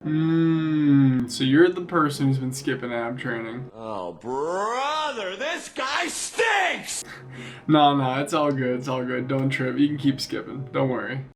So you're the person who's been skipping ab training. Oh, brother, this guy stinks! No, it's all good. It's all good. Don't trip. You can keep skipping. Don't worry.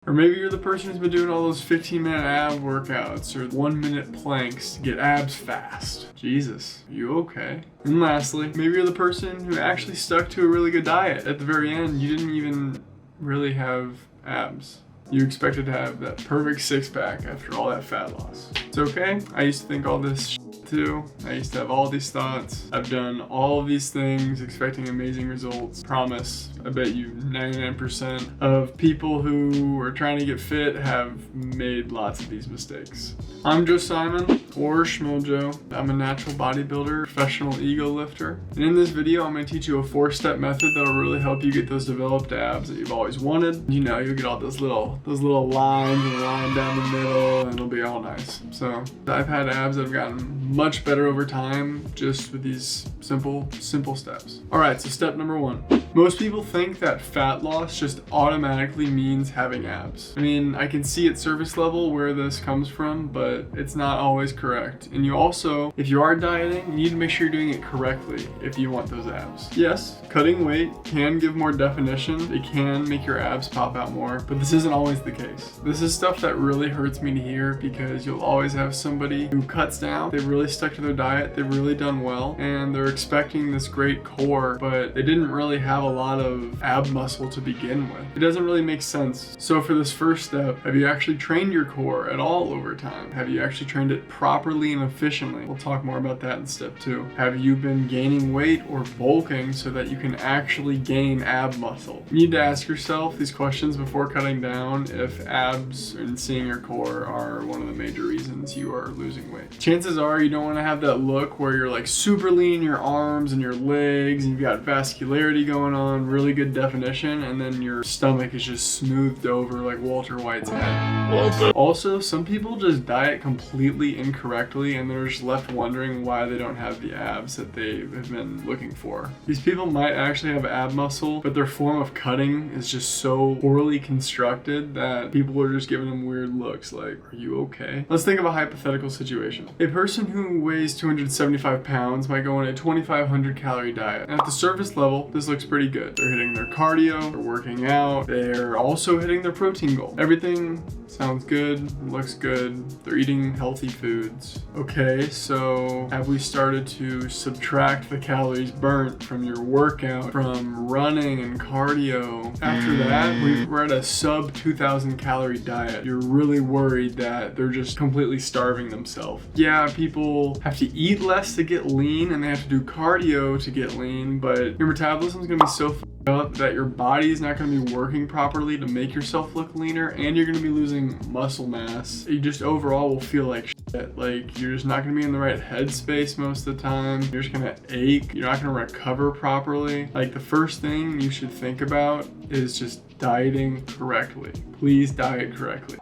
Or maybe you're the person who's been doing all those 15-minute ab workouts or 1-minute planks to get abs fast. Jesus, are you okay? And lastly, maybe you're the person who actually stuck to a really good diet. At the very end, you didn't even really have abs. You expected to have that perfect six-pack after all that fat loss. It's okay. I used to think all this too. I used to have all these thoughts. I've done all of these things expecting amazing results. Promise, I bet you 99% of people who are trying to get fit have made lots of these mistakes. I'm Joe Simon, or Schmojo. I'm a natural bodybuilder, professional ego lifter. And in this video, I'm gonna teach you a 4-step method that'll really help you get those developed abs that you've always wanted. You know, you'll get all those little lines and a line down the middle, and it'll be all nice. So I've had abs that have gotten much better over time just with these simple steps. All right, so step number 1. Most people think that fat loss just automatically means having abs. I mean, I can see at surface level where this comes from, but it's not always correct. And you also, if you are dieting, you need to make sure you're doing it correctly if you want those abs. Yes, cutting weight can give more definition. It can make your abs pop out more, but this isn't always the case. This is stuff that really hurts me to hear because you'll always have somebody who cuts down. They've really stuck to their diet. They've really done well, and they're expecting this great core, but they didn't really have a lot of ab muscle to begin with. It doesn't really make sense. So for this first step, have you actually trained your core at all over time? Have you actually trained it properly and efficiently? We'll talk more about that in step 2. Have you been gaining weight or bulking so that you can actually gain ab muscle? You need to ask yourself these questions before cutting down if abs and seeing your core are one of the major reasons you are losing weight. Chances are you don't want to have that look where you're like super lean in your arms and your legs and you've got vascularity going on, really good definition, and then your stomach is just smoothed over like Walter White's head. Also, some people just diet completely incorrectly and they're just left wondering why they don't have the abs that they have been looking for. These people might actually have ab muscle, but their form of cutting is just so poorly constructed that people are just giving them weird looks like, are you okay? Let's think of a hypothetical situation. A person who weighs 275 pounds might go on a 2,500 calorie diet. And at the surface level, this looks pretty good. They're hitting their cardio, they're working out, they're also hitting their protein goal. Everything sounds good, looks good, they're eating healthy foods. Okay, so have we started to subtract the calories burnt from your workout, from running and cardio? After that, we're at a sub 2,000 calorie diet. You're really worried that they're just completely starving themselves. Yeah, people have to eat less to get lean and they have to do cardio to get lean, but your metabolism is gonna be so up that your body is not going to be working properly to make yourself look leaner, and you're going to be losing muscle mass. You just overall will feel like shit. Like you're just not going to be in the right headspace most of the time. You're just going to ache. You're not going to recover properly. Like the first thing you should think about is just dieting correctly. Please diet correctly.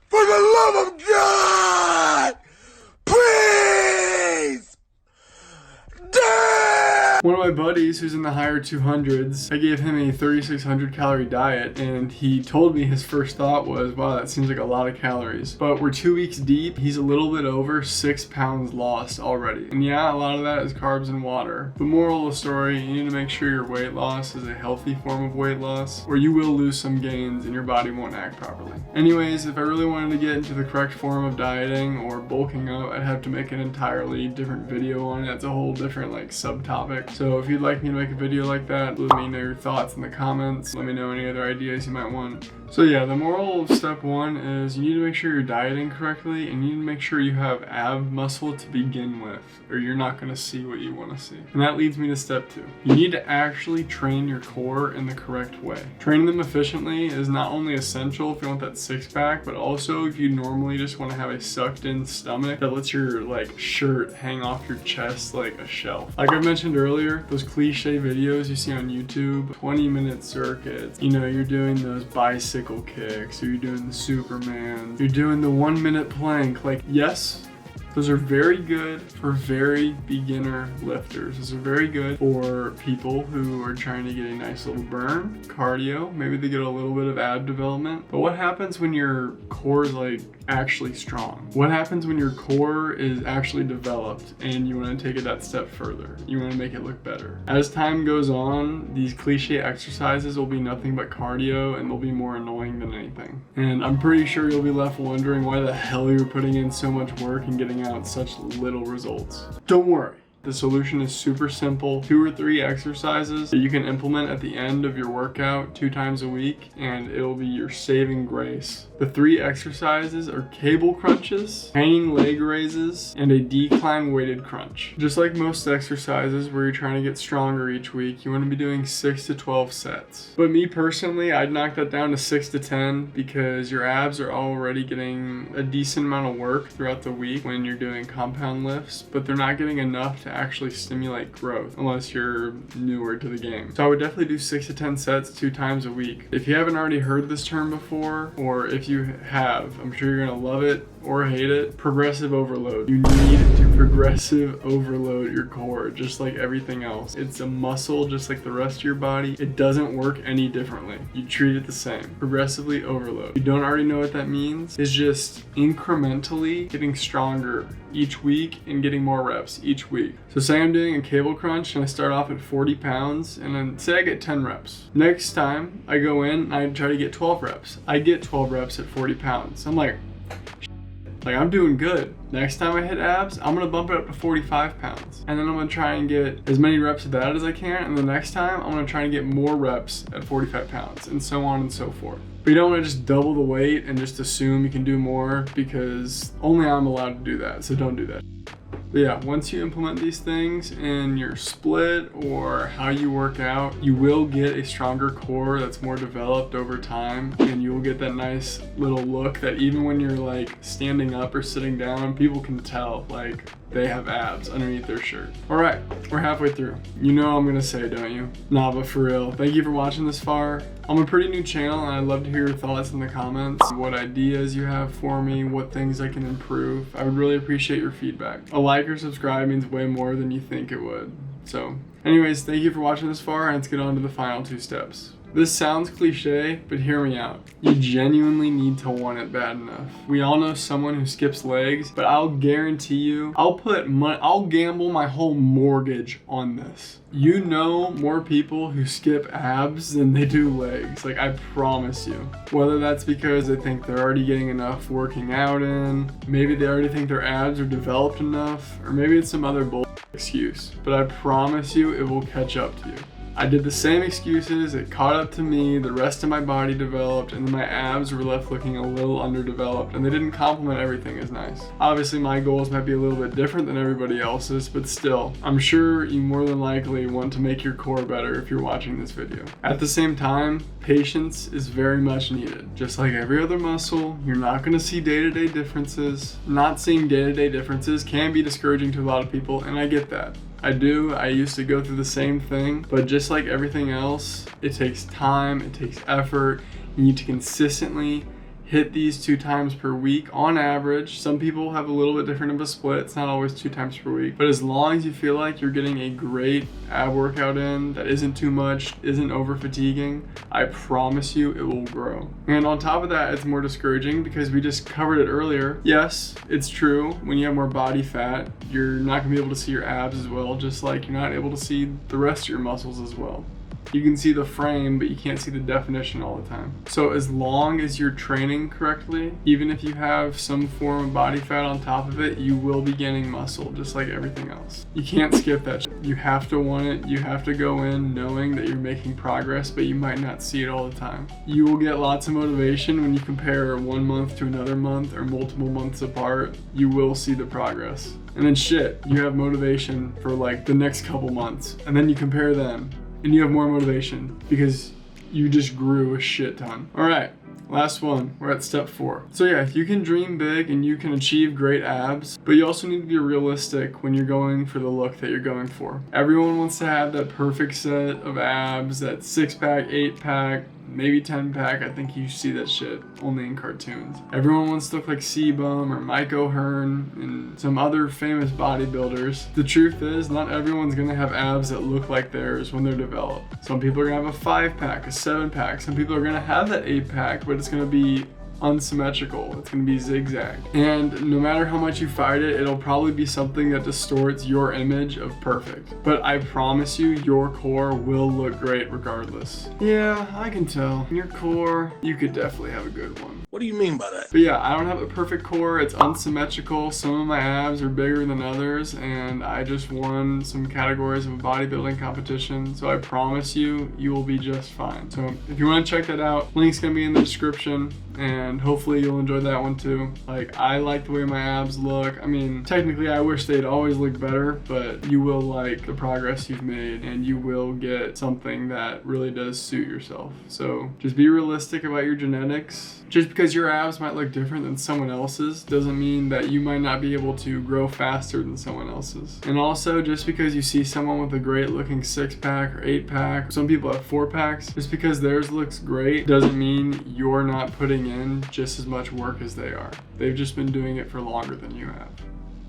For the love of God! Please! One of my buddies who's in the higher 200s, I gave him a 3,600 calorie diet and he told me his first thought was, wow, that seems like a lot of calories. But we're 2 weeks deep, he's a little bit over 6 pounds lost already. And yeah, a lot of that is carbs and water. But moral of the story, you need to make sure your weight loss is a healthy form of weight loss, or you will lose some gains and your body won't act properly. Anyways, if I really wanted to get into the correct form of dieting or bulking up, I'd have to make an entirely different video on it. That's a whole different like subtopic. So if you'd like me to make a video like that, let me know your thoughts in the comments. Let me know any other ideas you might want. So yeah, the moral of step 1 is you need to make sure you're dieting correctly and you need to make sure you have ab muscle to begin with, or you're not going to see what you want to see. And that leads me to step 2. You need to actually train your core in the correct way. Training them efficiently is not only essential if you want that six-pack, but also if you normally just want to have a sucked in stomach that lets your like shirt hang off your chest like a shelf. Like I mentioned earlier, those cliche videos you see on YouTube, 20-minute circuits, you know, you're doing those bicycle kicks, or you're doing the Superman, you're doing the 1-minute plank. Like, yes, Those are very good for very beginner lifters. Those are very good for people who are trying to get a nice little burn, cardio, maybe they get a little bit of ab development. But what happens when your core is like actually strong? What happens when your core is actually developed and you want to take it that step further? You want to make it look better. As time goes on, these cliche exercises will be nothing but cardio and they'll be more annoying than anything. And I'm pretty sure you'll be left wondering why the hell you're putting in so much work and getting out such little results. Don't worry. The solution is super simple. 2 or 3 exercises that you can implement at the end of your workout 2 times a week, and it'll be your saving grace. The 3 exercises are cable crunches, hanging leg raises, and a decline weighted crunch. Just like most exercises where you're trying to get stronger each week, you want to be doing 6 to 12 sets. But me personally, I'd knock that down to 6 to 10 because your abs are already getting a decent amount of work throughout the week when you're doing compound lifts, but they're not getting enough to actually stimulate growth unless you're newer to the game. So I would definitely do 6 to 10 sets 2 times a week. If you haven't already heard this term before, or if you have, I'm sure you're gonna love it or hate it. Progressive overload. You need to progressive overload your core just like everything else. It's a muscle just like the rest of your body. It doesn't work any differently. You treat it the same. Progressively overload. If you don't already know what that means, it's just incrementally getting stronger each week and getting more reps each week. So say I'm doing a cable crunch and I start off at 40 pounds and then say I get 10 reps. Next time I go in and I try to get 12 reps. I get 12 reps at 40 pounds. I'm like I'm doing good. Next time I hit abs, I'm gonna bump it up to 45 pounds. And then I'm gonna try and get as many reps of that as I can. And the next time, I'm gonna try and get more reps at 45 pounds and so on and so forth. But you don't wanna just double the weight and just assume you can do more because only I'm allowed to do that, so don't do that. But yeah, once you implement these things in your split or how you work out, you will get a stronger core that's more developed over time, and you will get that nice little look that even when you're like standing up or sitting down, people can tell like they have abs underneath their shirt. All right, we're halfway through. You know I'm gonna say, don't you? Nah, but for real, thank you for watching this far. I'm a pretty new channel and I'd love to hear your thoughts in the comments, what ideas you have for me, what things I can improve. I would really appreciate your feedback. A like or subscribe means way more than you think it would. So anyways, thank you for watching this far, and let's get on to the final 2 steps. This sounds cliche, but hear me out. You genuinely need to want it bad enough. We all know someone who skips legs, but I'll guarantee you, I'll gamble my whole mortgage on this. You know more people who skip abs than they do legs, like I promise you. Whether that's because they think they're already getting enough working out in, maybe they already think their abs are developed enough, or maybe it's some other bull excuse, but I promise you it will catch up to you. I did the same excuses, it caught up to me, the rest of my body developed, and then my abs were left looking a little underdeveloped, and they didn't complement everything as nice. Obviously my goals might be a little bit different than everybody else's, but still, I'm sure you more than likely want to make your core better if you're watching this video. At the same time, patience is very much needed. Just like every other muscle, you're not gonna see day-to-day differences. Not seeing day-to-day differences can be discouraging to a lot of people, and I get that. I do. I used to go through the same thing, but just like everything else, it takes time, it takes effort. You need to consistently hit these 2 times per week on average. Some people have a little bit different of a split. It's not always 2 times per week, but as long as you feel like you're getting a great ab workout in that isn't too much, isn't over fatiguing, I promise you it will grow. And on top of that, it's more discouraging because we just covered it earlier. Yes, it's true. When you have more body fat, you're not gonna be able to see your abs as well, just like you're not able to see the rest of your muscles as well. You can see the frame, but you can't see the definition all the time. So as long as you're training correctly, even if you have some form of body fat on top of it, you will be gaining muscle, just like everything else. You can't skip that shit. You have to want it. You have to go in knowing that you're making progress, but you might not see it all the time. You will get lots of motivation when you compare 1 month to another month or multiple months apart. You will see the progress. And then shit, you have motivation for like the next couple months, and then you compare them. And you have more motivation because you just grew a shit ton. All right, last one, we're at step 4. So yeah, you can dream big and you can achieve great abs, but you also need to be realistic when you're going for the look that you're going for. Everyone wants to have that perfect set of abs, that 6-pack, 8-pack, maybe 10-pack. I think you see that shit only in cartoons. Everyone wants to look like C-Bum or Mike O'Hearn and some other famous bodybuilders. The truth is, not everyone's gonna have abs that look like theirs when they're developed. Some people are gonna have a 5-pack, a 7-pack. Some people are gonna have that 8-pack, but it's gonna be unsymmetrical. It's gonna be zigzag. And no matter how much you fight it, it'll probably be something that distorts your image of perfect. But I promise you, your core will look great regardless. Yeah, I can tell. Your core, you could definitely have a good one. What do you mean by that? But yeah, I don't have a perfect core. It's unsymmetrical. Some of my abs are bigger than others, and I just won some categories of a bodybuilding competition. So I promise you, you will be just fine. So if you want to check that out, link's gonna be in the description, and hopefully you'll enjoy that one too. Like, I like the way my abs look. I mean, technically I wish they'd always look better, but you will like the progress you've made, and you will get something that really does suit yourself. So just be realistic about your genetics. Just because your abs might look different than someone else's doesn't mean that you might not be able to grow faster than someone else's. And also, just because you see someone with a great looking 6-pack or 8-pack, some people have 4-packs, just because theirs looks great doesn't mean you're not putting in just as much work as they are. They've just been doing it for longer than you have.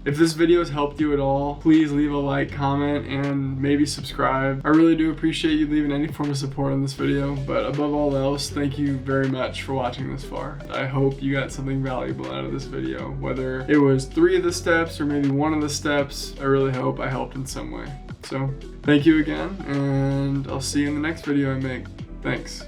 If this video has helped you at all, please leave a like, comment, and maybe subscribe. I really do appreciate you leaving any form of support on this video, but above all else, thank you very much for watching this far. I hope you got something valuable out of this video, whether it was 3 of the steps or maybe 1 of the steps. I really hope I helped in some way. So, thank you again, and I'll see you in the next video I make. Thanks.